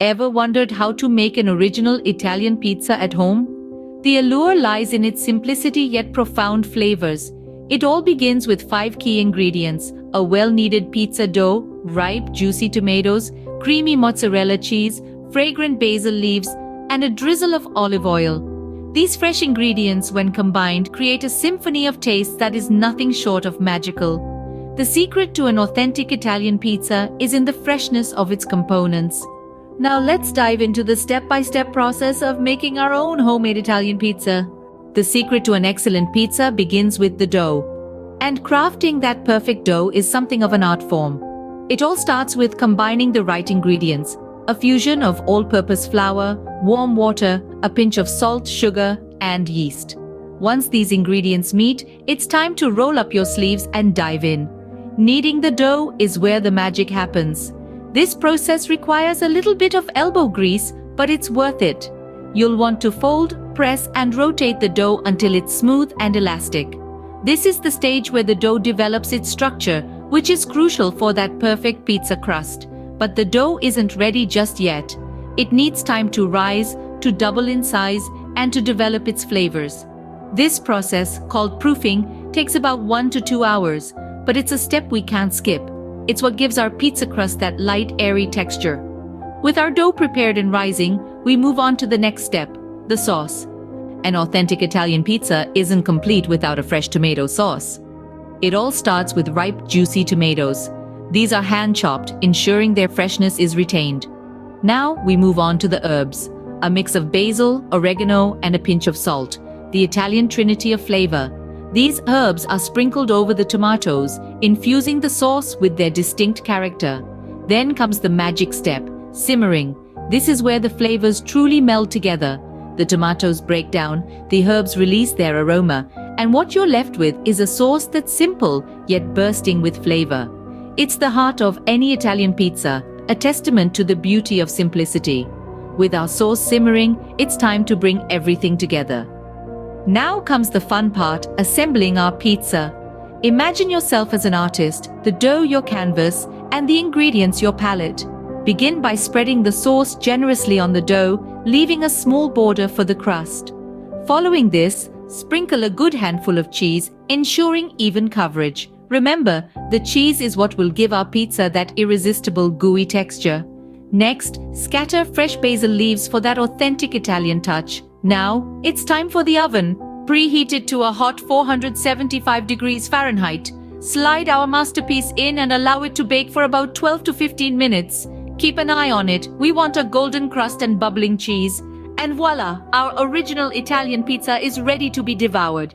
Ever wondered how to make an original Italian pizza at home? The allure lies in its simplicity yet profound flavors. It all begins with 5 key ingredients: a well-kneaded pizza dough, ripe, juicy tomatoes, creamy mozzarella cheese, fragrant basil leaves, and a drizzle of olive oil. These fresh ingredients, when combined, create a symphony of taste that is nothing short of magical. The secret to an authentic Italian pizza is in the freshness of its components. Now let's dive into the step-by-step process of making our own homemade Italian pizza. The secret to an excellent pizza begins with the dough. And crafting that perfect dough is something of an art form. It all starts with combining the right ingredients: a fusion of all-purpose flour, warm water, a pinch of salt, sugar, and yeast. Once these ingredients meet, it's time to roll up your sleeves and dive in. Kneading the dough is where the magic happens. This process requires a little bit of elbow grease, but it's worth it. You'll want to fold, press, and rotate the dough until it's smooth and elastic. This is the stage where the dough develops its structure, which is crucial for that perfect pizza crust. But the dough isn't ready just yet. It needs time to rise, to double in size, and to develop its flavors. This process, called proofing, takes about 1 to 2 hours, but it's a step we can't skip. It's what gives our pizza crust that light, airy texture. With our dough prepared and rising, we move on to the next step, the sauce. An authentic Italian pizza isn't complete without a fresh tomato sauce. It all starts with ripe, juicy tomatoes. These are hand-chopped, ensuring their freshness is retained. Now we move on to the herbs, a mix of basil, oregano, and a pinch of salt, the Italian trinity of flavor. These herbs are sprinkled over the tomatoes, infusing the sauce with their distinct character. Then comes the magic step, simmering. This is where the flavors truly meld together. The tomatoes break down, the herbs release their aroma, and what you're left with is a sauce that's simple yet bursting with flavor. It's the heart of any Italian pizza, a testament to the beauty of simplicity. With our sauce simmering, it's time to bring everything together. Now comes the fun part, assembling our pizza. Imagine yourself as an artist, the dough your canvas, and the ingredients your palette. Begin by spreading the sauce generously on the dough, leaving a small border for the crust. Following this, sprinkle a good handful of cheese, ensuring even coverage. Remember, the cheese is what will give our pizza that irresistible gooey texture. Next, scatter fresh basil leaves for that authentic Italian touch. Now, it's time for the oven. Preheat it to a hot 475 degrees Fahrenheit. Slide our masterpiece in and allow it to bake for about 12 to 15 minutes. Keep an eye on it. We want a golden crust and bubbling cheese. And voila, our original Italian pizza is ready to be devoured.